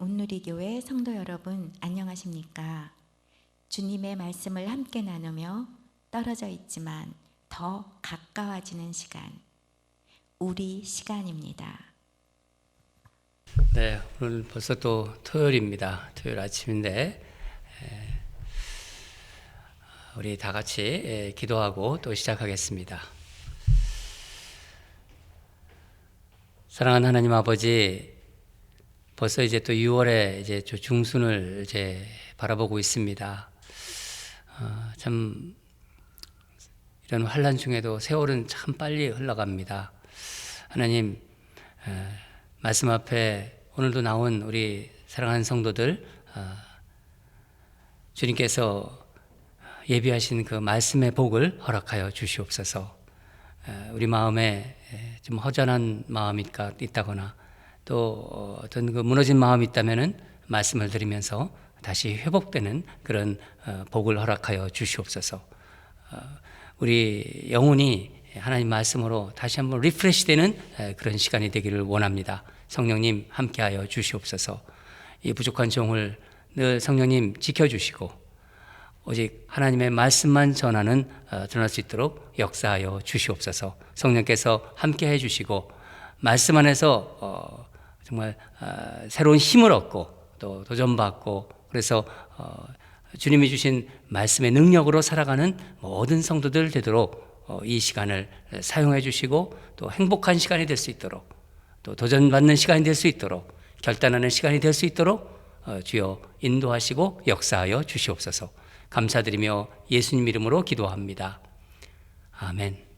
온누리교회 성도 여러분, 안녕하십니까? 주님의 말씀을 함께 나누며 떨어져 있지만 더 가까워지는 시간, 우리 시간입니다. 네, 오늘 벌써 또 토요일입니다. 토요일 아침인데 우리 다 같이 기도하고 또 시작하겠습니다. 사랑하는 하나님 아버지, 벌써 이제 또 6월에 이제 중순을 이제 바라보고 있습니다. 참 이런 환란 중에도 세월은 참 빨리 흘러갑니다. 하나님, 말씀 앞에 오늘도 나온 우리 사랑하는 성도들, 주님께서 예비하신 그 말씀의 복을 허락하여 주시옵소서. 우리 마음에 좀 허전한 마음이 있다거나 또 어떤 그 무너진 마음이 있다면은 말씀을 들으면서 다시 회복되는 그런 복을 허락하여 주시옵소서. 우리 영혼이 하나님 말씀으로 다시 한번 리프레시되는 그런 시간이 되기를 원합니다. 성령님 함께하여 주시옵소서. 이 부족한 종을 늘 성령님 지켜주시고 오직 하나님의 말씀만 전하는 전할 수 있도록 역사하여 주시옵소서. 성령께서 함께해 주시고 말씀 안에서 정말 새로운 힘을 얻고 또 도전받고 그래서 주님이 주신 말씀의 능력으로 살아가는 모든 성도들 되도록 이 시간을 사용해 주시고 또 행복한 시간이 될 수 있도록 또 도전받는 시간이 될 수 있도록 결단하는 시간이 될 수 있도록 주여 인도하시고 역사하여 주시옵소서. 감사드리며 예수님 이름으로 기도합니다. 아멘.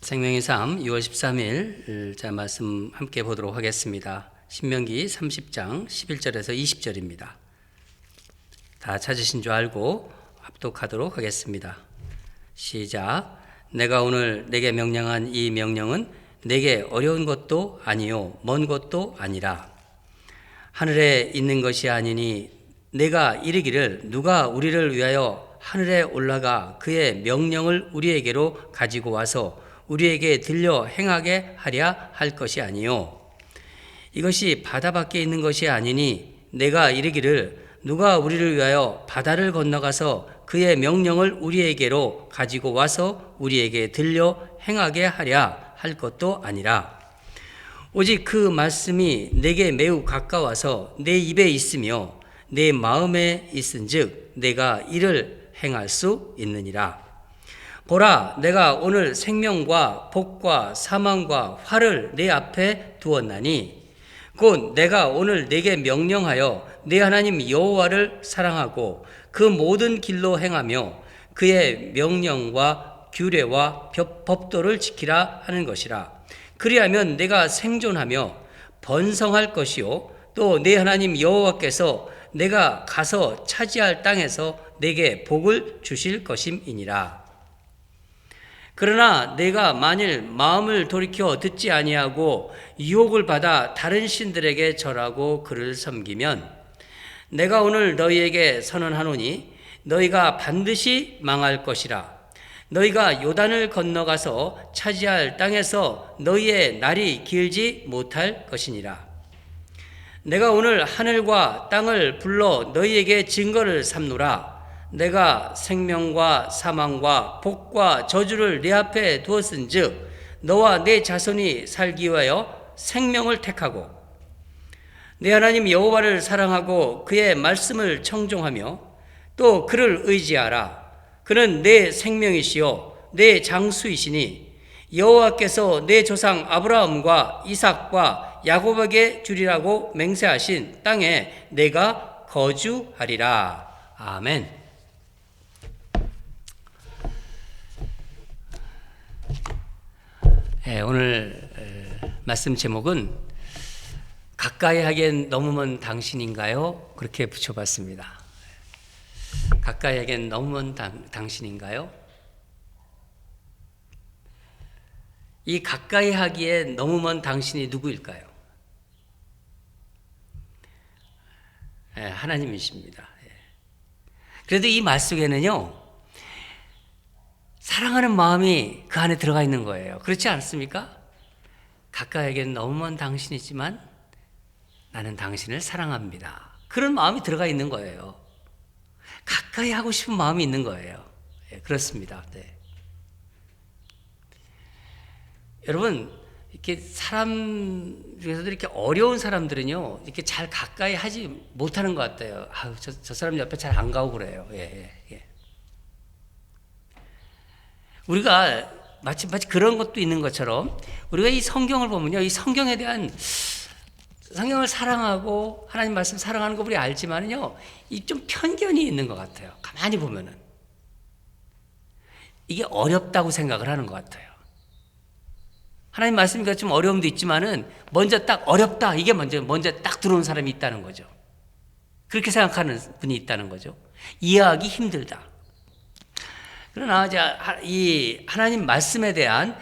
생명의 삶 6월 13일 자 말씀 함께 보도록 하겠습니다. 신명기 30장 11절에서 20절입니다. 다 찾으신 줄 알고 합독하도록 하겠습니다. 시작. 내가 오늘 내게 명령한 이 명령은 내게 어려운 것도 아니요 먼 것도 아니라 하늘에 있는 것이 아니니 내가 이르기를 누가 우리를 위하여 하늘에 올라가 그의 명령을 우리에게로 가지고 와서 우리에게 들려 행하게 하랴 할 것이 아니요 이것이 바다 밖에 있는 것이 아니니 내가 이르기를 누가 우리를 위하여 바다를 건너가서 그의 명령을 우리에게로 가지고 와서 우리에게 들려 행하게 하랴 할 것도 아니라 오직 그 말씀이 내게 매우 가까워서 내 입에 있으며 내 마음에 있은즉 내가 이를 행할 수 있느니라. 보라, 내가 오늘 생명과 복과 사망과 화를 내 앞에 두었나니 곧 내가 오늘 내게 명령하여 내 하나님 여호와를 사랑하고 그 모든 길로 행하며 그의 명령과 규례와 법도를 지키라 하는 것이라. 그리하면 내가 생존하며 번성할 것이요 또 내 하나님 여호와께서 내가 가서 차지할 땅에서 내게 복을 주실 것임이니라. 그러나 내가 만일 마음을 돌이켜 듣지 아니하고 유혹을 받아 다른 신들에게 절하고 그를 섬기면 내가 오늘 너희에게 선언하노니 너희가 반드시 망할 것이라. 너희가 요단을 건너가서 차지할 땅에서 너희의 날이 길지 못할 것이니라. 내가 오늘 하늘과 땅을 불러 너희에게 증거를 삼노라. 내가 생명과 사망과 복과 저주를 내 앞에 두었은즉 너와 내 자손이 살기 위하여 생명을 택하고 내 하나님 여호와를 사랑하고 그의 말씀을 청종하며 또 그를 의지하라. 그는 내 생명이시요 내 장수이시니 여호와께서 내 조상 아브라함과 이삭과 야곱에게 주리라고 맹세하신 땅에 내가 거주하리라. 아멘. 오늘 말씀 제목은 가까이 하기엔 너무 먼 당신인가요? 그렇게 붙여봤습니다. 가까이 하기엔 너무 먼 당신인가요? 이 가까이 하기에 너무 먼 당신이 누구일까요? 하나님이십니다. 그래도 이 말 속에는요, 사랑하는 마음이 그 안에 들어가 있는 거예요. 그렇지 않습니까? 가까이에겐 너무 먼 당신이지만 나는 당신을 사랑합니다. 그런 마음이 들어가 있는 거예요. 가까이 하고 싶은 마음이 있는 거예요. 예, 그렇습니다. 네. 여러분, 이렇게 사람 중에서도 이렇게 어려운 사람들은요, 이렇게 잘 가까이 하지 못하는 것 같아요. 아유, 저 사람 옆에 잘 안 가고 그래요. 예. 우리가 마치 그런 것도 있는 것처럼 우리가 이 성경을 보면요, 이 성경에 대한 성경을 사랑하고 하나님 말씀 사랑하는 거 우리 알지만요, 이 좀 편견이 있는 것 같아요. 가만히 보면은 이게 어렵다고 생각을 하는 것 같아요. 하나님 말씀이니까 좀 어려움도 있지만은 먼저 딱 어렵다 이게 먼저 딱 들어오는 사람이 있다는 거죠. 그렇게 생각하는 분이 있다는 거죠. 이해하기 힘들다. 그러나 이 하나님 말씀에 대한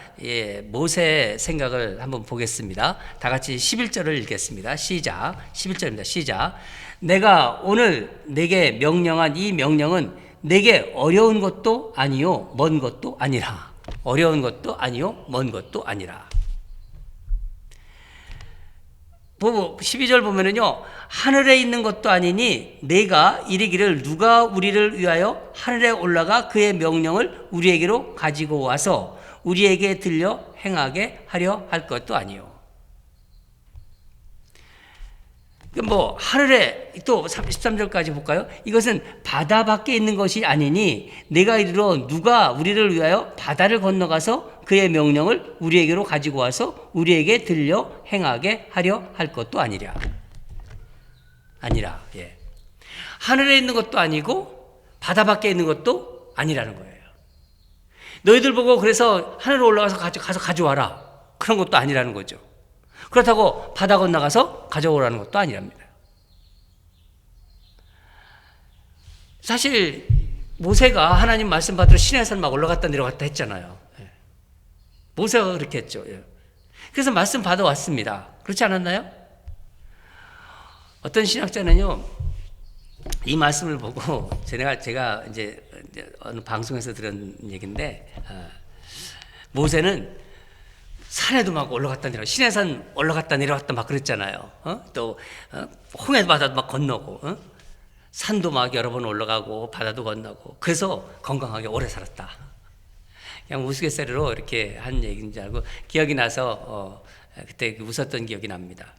모세의 생각을 한번 보겠습니다. 다 같이 11절을 읽겠습니다. 시작. 11절입니다. 시작. 내가 오늘 내게 명령한 이 명령은 내게 어려운 것도 아니요 먼 것도 아니라. 어려운 것도 아니요 먼 것도 아니라. 12절 보면은요, 하늘에 있는 것도 아니니 내가 이르기를 누가 우리를 위하여 하늘에 올라가 그의 명령을 우리에게로 가지고 와서 우리에게 들려 행하게 하려 할 것도 아니요. 하늘에 또 13절까지 볼까요? 이것은 바다 밖에 있는 것이 아니니 내가 이르러 누가 우리를 위하여 바다를 건너가서 그의 명령을 우리에게로 가지고 와서 우리에게 들려 행하게 하려 할 것도 아니라. 예. 하늘에 있는 것도 아니고 바다 밖에 있는 것도 아니라는 거예요. 너희들 보고 그래서 하늘로 올라가서 가서 가져와라. 그런 것도 아니라는 거죠. 그렇다고 바다 건너가서 가져오라는 것도 아니랍니다. 사실 모세가 하나님 말씀 받으러 시내산 막 올라갔다 내려갔다 했잖아요. 모세가 그렇게 했죠. 그래서 말씀 받아왔습니다. 그렇지 않았나요? 어떤 신학자는요, 이 말씀을 보고 제가 이제 어느 방송에서 들은 얘기인데, 모세는 산에도 막 올라갔다 내려, 시내산 올라갔다 내려갔다 막 그랬잖아요. 또 홍해 바다도 막 건너고, 산도 막 여러 번 올라가고 바다도 건너고, 그래서 건강하게 오래 살았다. 그냥 우스갯소리로 이렇게 한 얘기인 줄 알고 기억이 나서 그때 웃었던 기억이 납니다.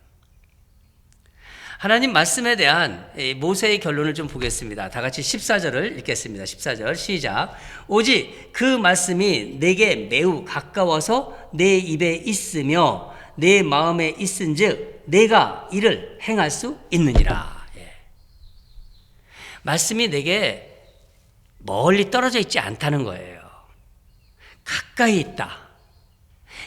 하나님 말씀에 대한 모세의 결론을 좀 보겠습니다. 다 같이 14절을 읽겠습니다. 14절 시작. 오직 그 말씀이 내게 매우 가까워서 내 입에 있으며 내 마음에 있은즉 내가 이를 행할 수 있느니라. 말씀이 내게 멀리 떨어져 있지 않다는 거예요. 가까이 있다.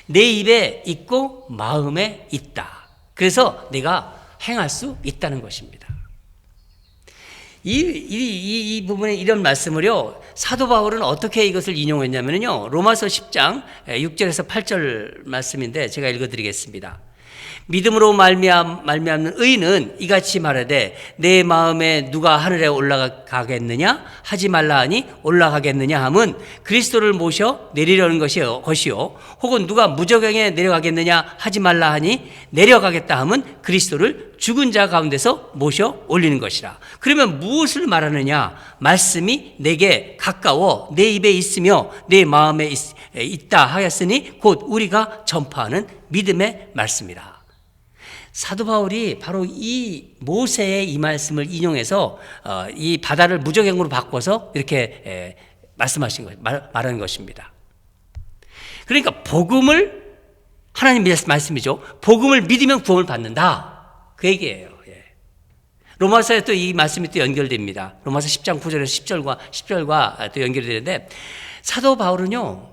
내 입에 있고 마음에 있다. 그래서 내가 행할 수 있다는 것입니다. 이 부분에 이런 말씀을요, 사도 바울은 어떻게 이것을 인용했냐면요, 로마서 10장 6절에서 8절 말씀인데 제가 읽어드리겠습니다. 믿음으로 말미암는 의인은 이같이 말하되 내 마음에 누가 하늘에 올라가겠느냐 하지 말라 하니 올라가겠느냐 함은 그리스도를 모셔 내리려는 것이요 혹은 누가 무저갱에 내려가겠느냐 하지 말라 하니 내려가겠다 함은 그리스도를 죽은 자 가운데서 모셔 올리는 것이라. 그러면 무엇을 말하느냐? 말씀이 내게 가까워 내 입에 있으며 내 마음에 있다 하였으니 곧 우리가 전파하는 믿음의 말씀이라. 사도 바울이 바로 이 모세의 이 말씀을 인용해서 이 바다를 무저갱으로 바꿔서 이렇게 말씀하신 것, 말하는 것입니다. 그러니까 복음을, 하나님 말씀이죠. 복음을 믿으면 구원을 받는다. 그 얘기예요. 로마서에 또 이 말씀이 또 연결됩니다. 로마서 10장 9절에서 10절과 또 연결이 되는데, 사도 바울은요,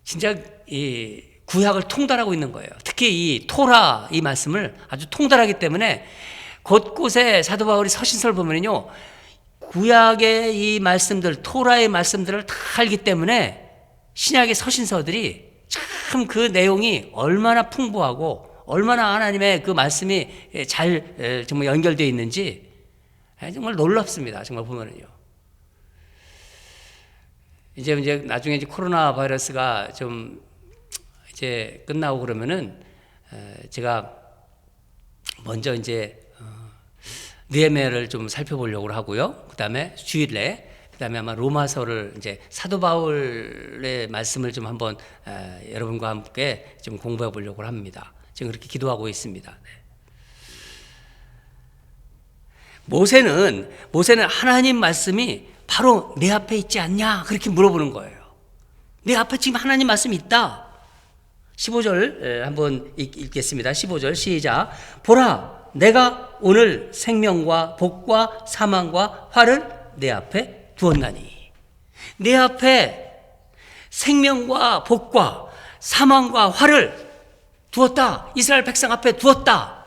진짜 이 구약을 통달하고 있는 거예요. 특히 이 토라 이 말씀을 아주 통달하기 때문에 곳곳에 사도 바울이 서신서를 보면요, 구약의 이 말씀들, 토라의 말씀들을 다 알기 때문에 신약의 서신서들이 참 그 내용이 얼마나 풍부하고 얼마나 하나님의 그 말씀이 잘 정말 연결되어 있는지 정말 놀랍습니다. 정말 보면은요. 이제 나중에 코로나 바이러스가 좀 이제 끝나고 그러면은 제가 먼저 이제 느헤미야를 좀 살펴보려고 하고요. 그다음에 주일에, 그다음에 아마 로마서를 이제 사도 바울의 말씀을 좀 한번 여러분과 함께 좀 공부해 보려고 합니다. 지금 그렇게 기도하고 있습니다. 네. 모세는 하나님 말씀이 바로 내 앞에 있지 않냐 그렇게 물어보는 거예요. 내 앞에 지금 하나님 말씀이 있다. 15절 한번 읽겠습니다. 15절 시작. 보라, 내가 오늘 생명과 복과 사망과 화를 내 앞에 두었나니. 내 앞에 생명과 복과 사망과 화를 두었다. 이스라엘 백성 앞에 두었다.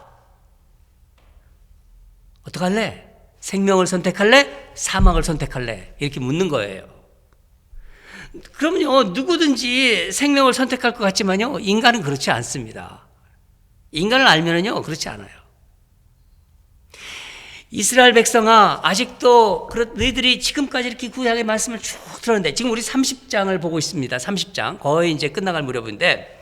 어떡할래? 생명을 선택할래? 사망을 선택할래? 이렇게 묻는 거예요. 그러면요, 누구든지 생명을 선택할 것 같지만요, 인간은 그렇지 않습니다. 인간을 알면은요, 그렇지 않아요. 이스라엘 백성아, 아직도 너희들이 지금까지 이렇게 구약의 말씀을 쭉 들었는데, 지금 우리 30장을 보고 있습니다. 30장. 거의 이제 끝나갈 무렵인데,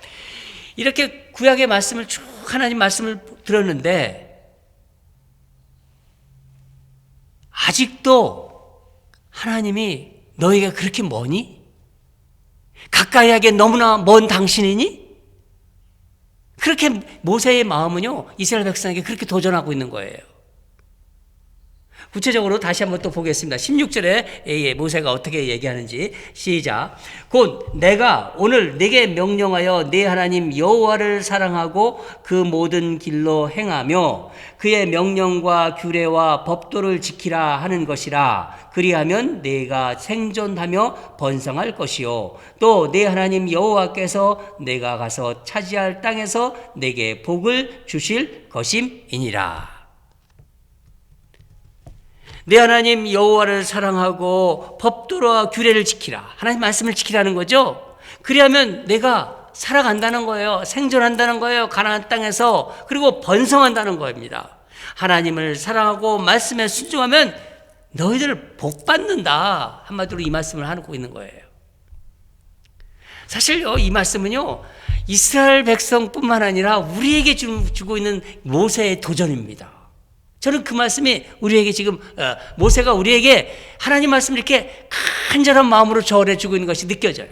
이렇게 구약의 말씀을 쭉 하나님 말씀을 들었는데, 아직도 하나님이 너희가 그렇게 머니? 가까이 하기에 너무나 먼 당신이니? 그렇게 모세의 마음은요, 이스라엘 백성에게 그렇게 도전하고 있는 거예요. 구체적으로 다시 한번 또 보겠습니다. 16절에 모세가 어떻게 얘기하는지 시작. 곧 내가 오늘 네게 명령하여 네 하나님 여호와를 사랑하고 그 모든 길로 행하며 그의 명령과 규례와 법도를 지키라 하는 것이라. 그리하면 네가 생존하며 번성할 것이요 또 네 하나님 여호와께서 내가 가서 차지할 땅에서 네게 복을 주실 것임이니라. 내 하나님 여호와를 사랑하고 법도와 규례를 지키라. 하나님 말씀을 지키라는 거죠. 그리하면 내가 살아간다는 거예요. 생존한다는 거예요. 가나안 땅에서. 그리고 번성한다는 겁니다. 하나님을 사랑하고 말씀에 순종하면 너희들 복 받는다. 한마디로 이 말씀을 하고 있는 거예요. 사실요, 이 말씀은요, 이스라엘 백성뿐만 아니라 우리에게 주고 있는 모세의 도전입니다. 저는 그 말씀이 우리에게 지금 모세가 우리에게 하나님 말씀을 이렇게 간절한 마음으로 전해주고 있는 것이 느껴져요.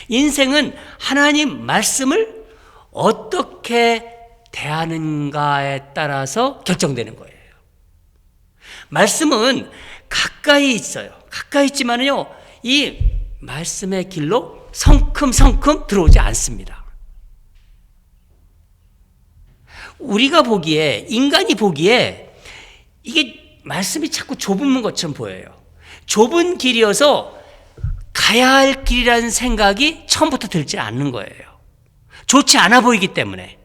인생은 하나님 말씀을 어떻게 대하는가에 따라서 결정되는 거예요. 말씀은 가까이 있어요. 가까이 있지만은요, 이 말씀의 길로 성큼성큼 들어오지 않습니다. 우리가 보기에, 인간이 보기에 이게 말씀이 자꾸 좁은 것처럼 보여요. 좁은 길이어서 가야 할 길이라는 생각이 처음부터 들지 않는 거예요. 좋지 않아 보이기 때문에.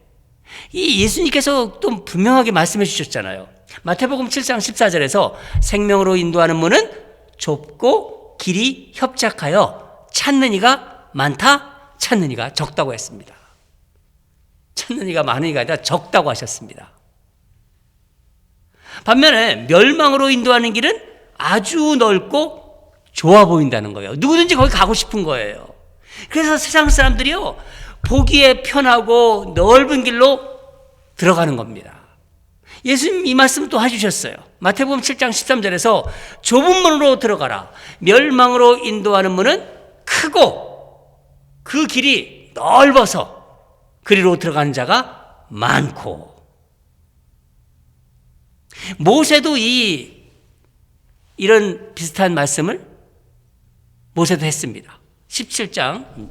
이 예수님께서 또 분명하게 말씀해 주셨잖아요. 마태복음 7장 14절에서 생명으로 인도하는 문은 좁고 길이 협착하여 찾는 이가 많다, 찾는 이가 적다고 했습니다. 찾는 이가 많은 이가 아니라 적다고 하셨습니다. 반면에 멸망으로 인도하는 길은 아주 넓고 좋아 보인다는 거예요. 누구든지 거기 가고 싶은 거예요. 그래서 세상 사람들이요, 보기에 편하고 넓은 길로 들어가는 겁니다. 예수님 이 말씀 또 해주셨어요. 마태복음 7장 13절에서 좁은 문으로 들어가라. 멸망으로 인도하는 문은 크고 그 길이 넓어서 그리로 들어가는 자가 많고. 모세도 이런 비슷한 말씀을 모세도 했습니다. 17장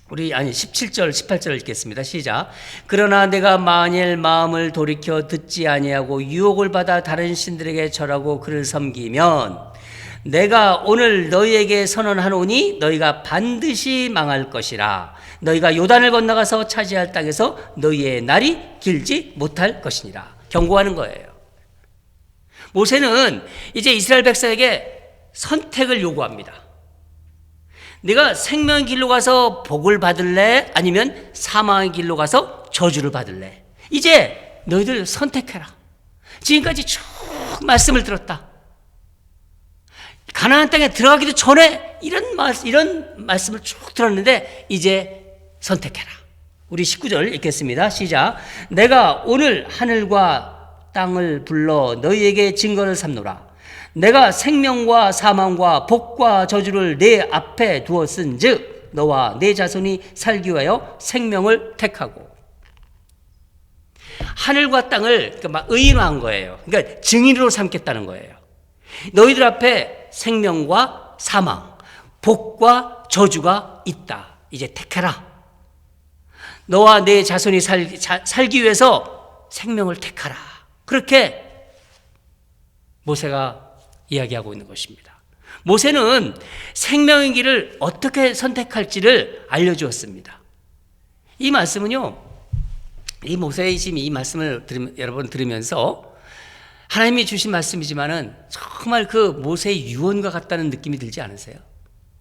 17절 18절 읽겠습니다. 시작. 그러나 내가 만일 마음을 돌이켜 듣지 아니하고 유혹을 받아 다른 신들에게 절하고 그를 섬기면 내가 오늘 너희에게 선언하노니 너희가 반드시 망할 것이라. 너희가 요단을 건너가서 차지할 땅에서 너희의 날이 길지 못할 것이니라. 경고하는 거예요. 모세는 이제 이스라엘 백성에게 선택을 요구합니다. 네가 생명의 길로 가서 복을 받을래? 아니면 사망의 길로 가서 저주를 받을래? 이제 너희들 선택해라. 지금까지 쭉 말씀을 들었다. 가나안 땅에 들어가기도 전에 이런 말씀을 쭉 들었는데 이제 선택해라. 우리 19절 읽겠습니다. 시작. 내가 오늘 하늘과 땅을 불러 너희에게 증거를 삼노라. 내가 생명과 사망과 복과 저주를 내 앞에 두었은즉 너와 내 자손이 살기 위하여 생명을 택하고. 하늘과 땅을 막 의인화한 거예요. 그러니까 증인으로 삼겠다는 거예요. 너희들 앞에 생명과 사망, 복과 저주가 있다. 이제 택하라. 너와 내 자손이 살기 위해서 생명을 택하라. 그렇게 모세가 이야기하고 있는 것입니다. 모세는 생명의 길을 어떻게 선택할지를 알려주었습니다. 이 말씀은요, 이 모세의 지금 이 말씀을 여러분 들으면서 하나님이 주신 말씀이지만은 정말 그 모세의 유언과 같다는 느낌이 들지 않으세요?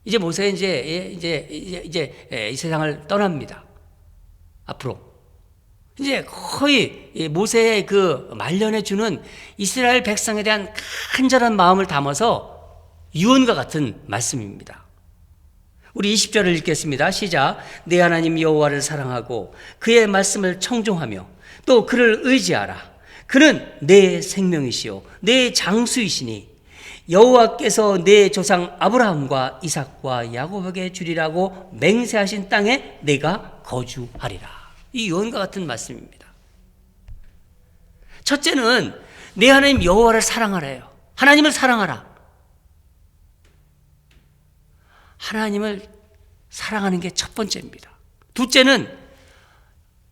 이제 모세 이제 이 세상을 떠납니다. 앞으로 이제 거의 모세의 그 말년에 주는 이스라엘 백성에 대한 간절한 마음을 담아서 유언과 같은 말씀입니다. 우리 20절을 읽겠습니다. 시작. 내 하나님 여호와를 사랑하고 그의 말씀을 청종하며 또 그를 의지하라. 그는 내 생명이시요 내 장수이시니 여호와께서 내 조상 아브라함과 이삭과 야곱에게 주리라고 맹세하신 땅에 내가 거주하리라. 이 유언과 같은 말씀입니다. 첫째는 내 하나님 여호와를 사랑하래요. 하나님을 사랑하라. 하나님을 사랑하는 게 첫 번째입니다. 둘째는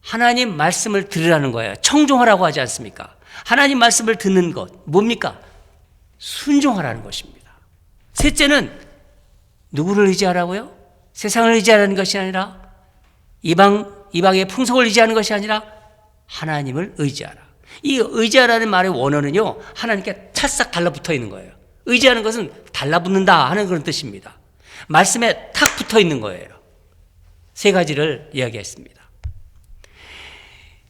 하나님 말씀을 들으라는 거예요. 청종하라고 하지 않습니까? 하나님 말씀을 듣는 것 뭡니까? 순종하라는 것입니다. 셋째는 누구를 의지하라고요? 세상을 의지하라는 것이 아니라 이방의 풍속을 의지하는 것이 아니라 하나님을 의지하라. 이 의지하라는 말의 원어는요, 하나님께 찰싹 달라붙어 있는 거예요. 의지하는 것은 달라붙는다 하는 그런 뜻입니다. 말씀에 탁 붙어 있는 거예요. 세 가지를 이야기했습니다.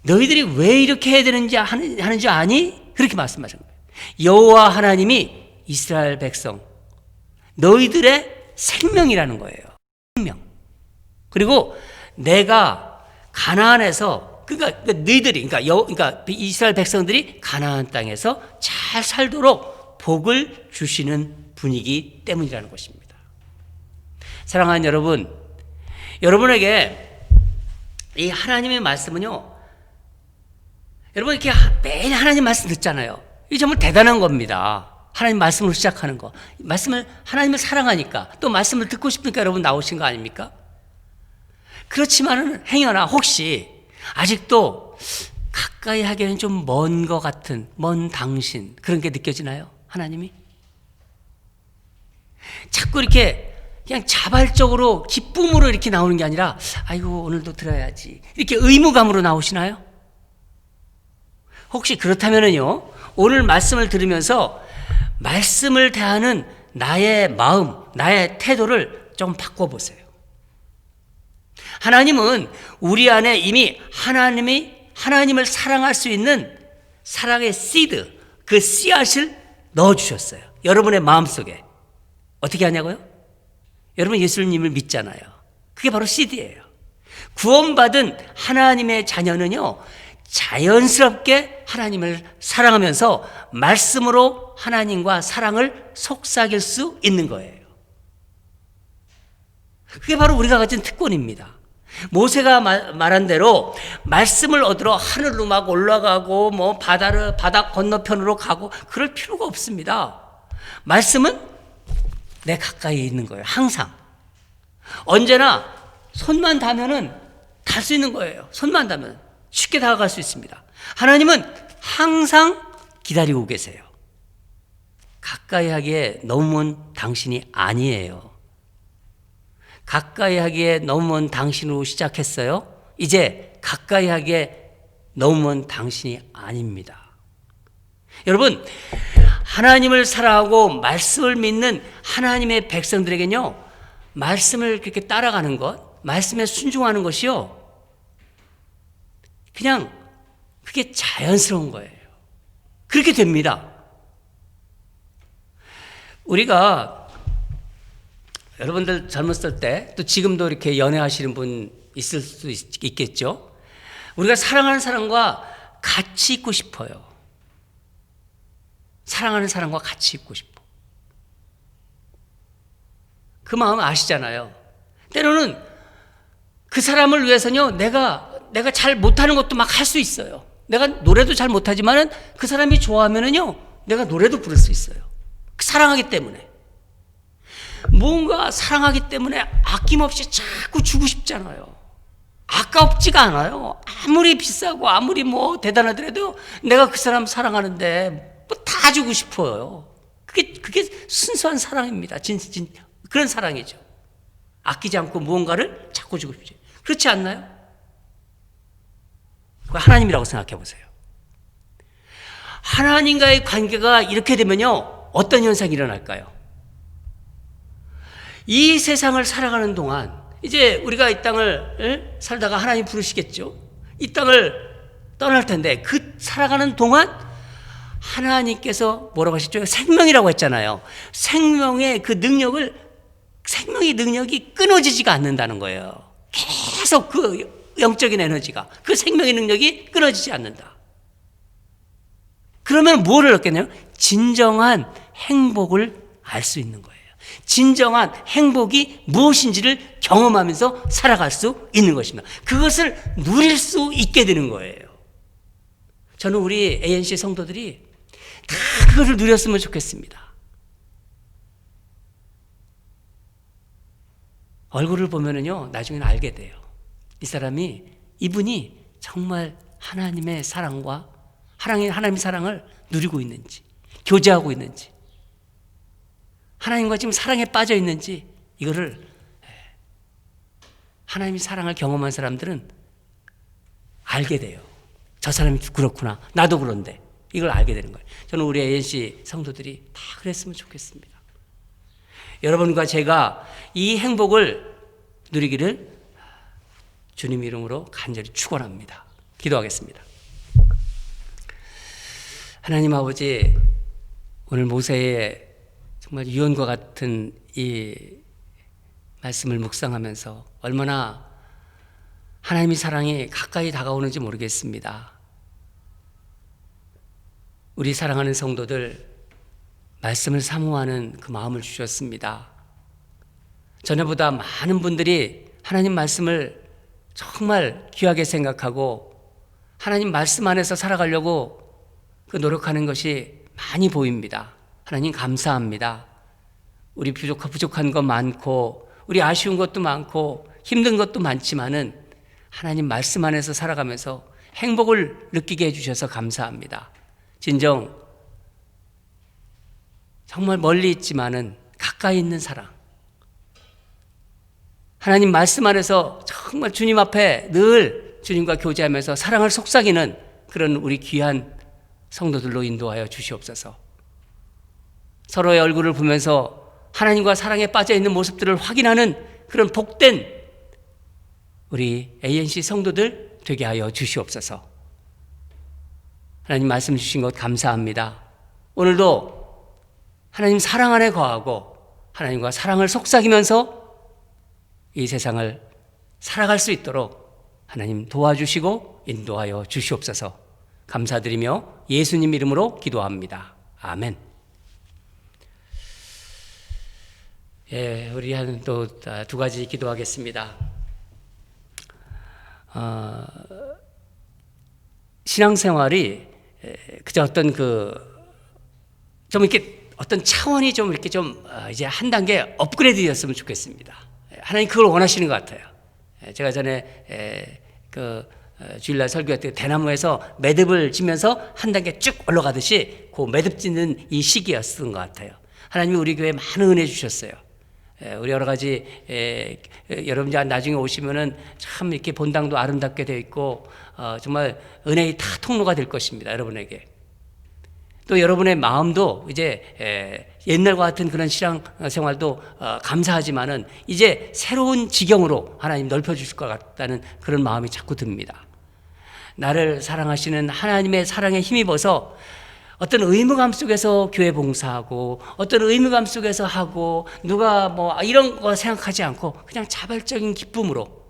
너희들이 왜 이렇게 해야 되는지 하는지 아니? 그렇게 말씀하신 거예요. 여호와 하나님이 이스라엘 백성, 너희들의 생명이라는 거예요. 생명. 그리고 내가 가나안에서 그러니까 너희들이 그러니까 이스라엘 백성들이 가나안 땅에서 잘 살도록 복을 주시는 분이기 때문이라는 것입니다. 사랑하는 여러분, 여러분에게 이 하나님의 말씀은요, 여러분 이렇게 매일 하나님 말씀 듣잖아요. 이게 정말 대단한 겁니다. 하나님 말씀으로 시작하는 거. 하나님을 사랑하니까 또 말씀을 듣고 싶으니까 여러분 나오신 거 아닙니까? 그렇지만은 행여나 혹시 아직도 가까이 하기에는 좀 먼 것 같은 먼 당신 그런 게 느껴지나요? 하나님이? 자꾸 이렇게 그냥 자발적으로 기쁨으로 이렇게 나오는 게 아니라 아이고 오늘도 들어야지 이렇게 의무감으로 나오시나요? 혹시 그렇다면은요, 오늘 말씀을 들으면서 말씀을 대하는 나의 마음, 나의 태도를 좀 바꿔보세요. 하나님은 우리 안에 이미 하나님을 사랑할 수 있는 사랑의 씨드, 그 씨앗을 넣어주셨어요. 여러분의 마음속에. 어떻게 하냐고요? 여러분 예수님을 믿잖아요. 그게 바로 씨드예요. 구원받은 하나님의 자녀는요, 자연스럽게 하나님을 사랑하면서 말씀으로 하나님과 사랑을 속삭일 수 있는 거예요. 그게 바로 우리가 가진 특권입니다. 모세가 말한 대로 말씀을 얻으러 하늘로 막 올라가고 뭐 바다 건너편으로 가고 그럴 필요가 없습니다. 말씀은 내 가까이에 있는 거예요. 항상. 언제나 손만 닿으면은 갈 수 있는 거예요. 손만 닿으면 쉽게 다가갈 수 있습니다. 하나님은 항상 기다리고 계세요. 가까이 하기에 너무 먼 당신이 아니에요. 가까이 하기에 너무 먼 당신으로 시작했어요. 이제 가까이 하기에 너무 먼 당신이 아닙니다. 여러분, 하나님을 사랑하고 말씀을 믿는 하나님의 백성들에게는요, 말씀을 그렇게 따라가는 것, 말씀에 순종하는 것이요, 그냥 그게 자연스러운 거예요. 그렇게 됩니다. 우리가 여러분들 젊었을 때 또 지금도 이렇게 연애하시는 분 있을 수 있겠죠. 우리가 사랑하는 사람과 같이 있고 싶어요. 사랑하는 사람과 같이 있고 싶어. 그 마음 아시잖아요. 때로는 그 사람을 위해서는요, 내가 잘 못하는 것도 막 할 수 있어요. 내가 노래도 잘 못하지만은 그 사람이 좋아하면은요, 내가 노래도 부를 수 있어요. 사랑하기 때문에. 뭔가 사랑하기 때문에 아낌없이 자꾸 주고 싶잖아요. 아깝지가 않아요. 아무리 비싸고 아무리 뭐 대단하더라도 내가 그 사람 사랑하는데 뭐 다 주고 싶어요. 그게 순수한 사랑입니다. 그런 사랑이죠. 아끼지 않고 무언가를 자꾸 주고 싶죠. 그렇지 않나요? 하나님이라고 생각해 보세요. 하나님과의 관계가 이렇게 되면요, 어떤 현상이 일어날까요? 이 세상을 살아가는 동안 이제 우리가 이 땅을 살다가 하나님 부르시겠죠. 이 땅을 떠날 텐데 그 살아가는 동안 하나님께서 뭐라고 하셨죠? 생명이라고 했잖아요. 생명의 능력이 끊어지지가 않는다는 거예요. 계속 그 영적인 에너지가, 그 생명의 능력이 끊어지지 않는다. 그러면 뭐를 얻겠냐면 진정한 행복을 알 수 있는 거예요. 진정한 행복이 무엇인지를 경험하면서 살아갈 수 있는 것입니다. 그것을 누릴 수 있게 되는 거예요. 저는 우리 ANC 성도들이 다 그것을 누렸으면 좋겠습니다. 얼굴을 보면은요, 나중에는 알게 돼요. 이분이 정말 하나님의 사랑과 하나님의 사랑을 누리고 있는지, 교제하고 있는지, 하나님과 지금 사랑에 빠져 있는지, 이거를 하나님의 사랑을 경험한 사람들은 알게 돼요. 저 사람이 그렇구나. 나도 그런데. 이걸 알게 되는 거예요. 저는 우리 ANC 성도들이 다 그랬으면 좋겠습니다. 여러분과 제가 이 행복을 누리기를 주님 이름으로 간절히 축원합니다. 기도하겠습니다. 하나님 아버지, 오늘 모세의 정말 유언과 같은 이 말씀을 묵상하면서 얼마나 하나님의 사랑이 가까이 다가오는지 모르겠습니다. 우리 사랑하는 성도들, 말씀을 사모하는 그 마음을 주셨습니다. 전에보다 많은 분들이 하나님 말씀을 정말 귀하게 생각하고 하나님 말씀 안에서 살아가려고 그 노력하는 것이 많이 보입니다. 하나님 감사합니다. 우리 부족한 것 많고 우리 아쉬운 것도 많고 힘든 것도 많지만은 하나님 말씀 안에서 살아가면서 행복을 느끼게 해주셔서 감사합니다. 진정 정말 멀리 있지만은 가까이 있는 사랑, 하나님 말씀 안에서 정말 주님 앞에 늘 주님과 교제하면서 사랑을 속삭이는 그런 우리 귀한 성도들로 인도하여 주시옵소서. 서로의 얼굴을 보면서 하나님과 사랑에 빠져 있는 모습들을 확인하는 그런 복된 우리 ANC 성도들 되게 하여 주시옵소서. 하나님 말씀 주신 것 감사합니다. 오늘도 하나님 사랑 안에 거하고 하나님과 사랑을 속삭이면서 이 세상을 살아갈 수 있도록 하나님 도와주시고 인도하여 주시옵소서. 감사드리며 예수님 이름으로 기도합니다. 아멘. 예, 우리 한 또 두 가지 기도하겠습니다. 신앙생활이 그저 어떤 좀 이렇게 어떤 차원이 좀 이렇게 좀 이제 한 단계 업그레이드 되었으면 좋겠습니다. 하나님 그걸 원하시는 것 같아요. 제가 전에 주일날 설교할 때 대나무에서 매듭을 지면서 한 단계 쭉 올라가듯이 그 매듭 짓는 이 시기였던 것 같아요. 하나님이 우리 교회에 많은 은혜 주셨어요. 우리 여러 가지 여러분 나중에 오시면은 참 이렇게 본당도 아름답게 되어 있고 정말 은혜의 다 통로가 될 것입니다. 여러분에게. 또 여러분의 마음도 이제 옛날과 같은 그런 신앙 생활도 감사하지만은 이제 새로운 지경으로 하나님 넓혀주실 것 같다는 그런 마음이 자꾸 듭니다. 나를 사랑하시는 하나님의 사랑에 힘입어서 어떤 의무감 속에서 교회 봉사하고 어떤 의무감 속에서 하고 누가 뭐 이런 거 생각하지 않고 그냥 자발적인 기쁨으로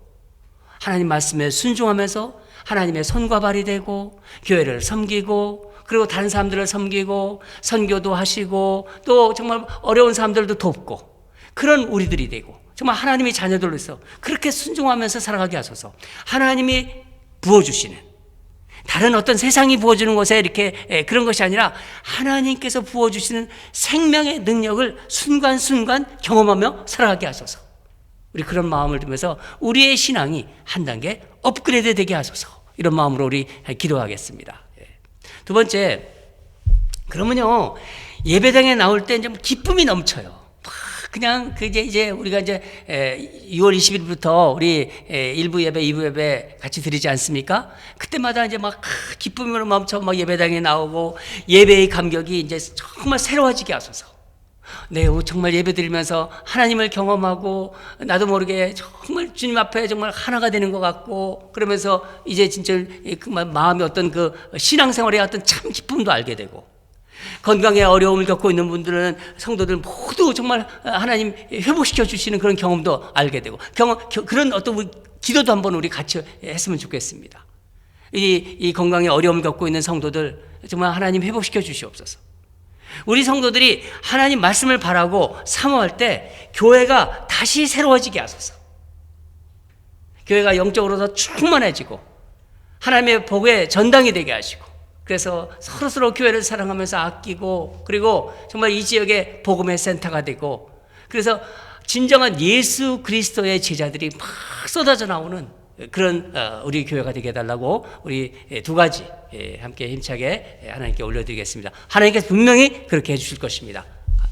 하나님 말씀에 순종하면서 하나님의 손과 발이 되고 교회를 섬기고 그리고 다른 사람들을 섬기고 선교도 하시고 또 정말 어려운 사람들도 돕고 그런 우리들이 되고 정말 하나님의 자녀들로서 그렇게 순종하면서 살아가게 하소서. 하나님이 부어주시는 다른 어떤 세상이 부어주는 것에 이렇게 그런 것이 아니라 하나님께서 부어주시는 생명의 능력을 순간순간 경험하며 살아가게 하소서. 우리 그런 마음을 두면서 우리의 신앙이 한 단계 업그레이드 되게 하소서. 이런 마음으로 우리 기도하겠습니다. 두 번째, 그러면요 예배당에 나올 때 좀 기쁨이 넘쳐요. 그냥 이제 우리가 이제 6월 20일부터 우리 1부 예배, 2부 예배 같이 드리지 않습니까? 그때마다 이제 막 기쁨으로 멈춰 막 예배당에 나오고 예배의 감격이 이제 정말 새로워지게 하소서. 네, 정말 예배 드리면서 하나님을 경험하고 나도 모르게 정말 주님 앞에 정말 하나가 되는 것 같고 그러면서 이제 진짜 그 마음의 어떤 그 신앙생활의 어떤 참 기쁨도 알게 되고 건강에 어려움을 겪고 있는 분들은 성도들 모두 정말 하나님 회복시켜 주시는 그런 경험도 알게 되고 그런 어떤 기도도 한번 우리 같이 했으면 좋겠습니다. 이 건강에 어려움을 겪고 있는 성도들 정말 하나님 회복시켜 주시옵소서. 우리 성도들이 하나님 말씀을 바라고 사모할 때 교회가 다시 새로워지게 하소서. 교회가 영적으로 더 충만해지고 하나님의 복의 전당이 되게 하시고 그래서 서로서로 교회를 사랑하면서 아끼고 그리고 정말 이 지역의 복음의 센터가 되고 그래서 진정한 예수 그리스도의 제자들이 막 쏟아져 나오는 그런 우리 교회가 되게 해달라고 우리 두 가지 함께 힘차게 하나님께 올려드리겠습니다. 하나님께서 분명히 그렇게 해주실 것입니다.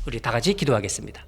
우리 다 같이 기도하겠습니다.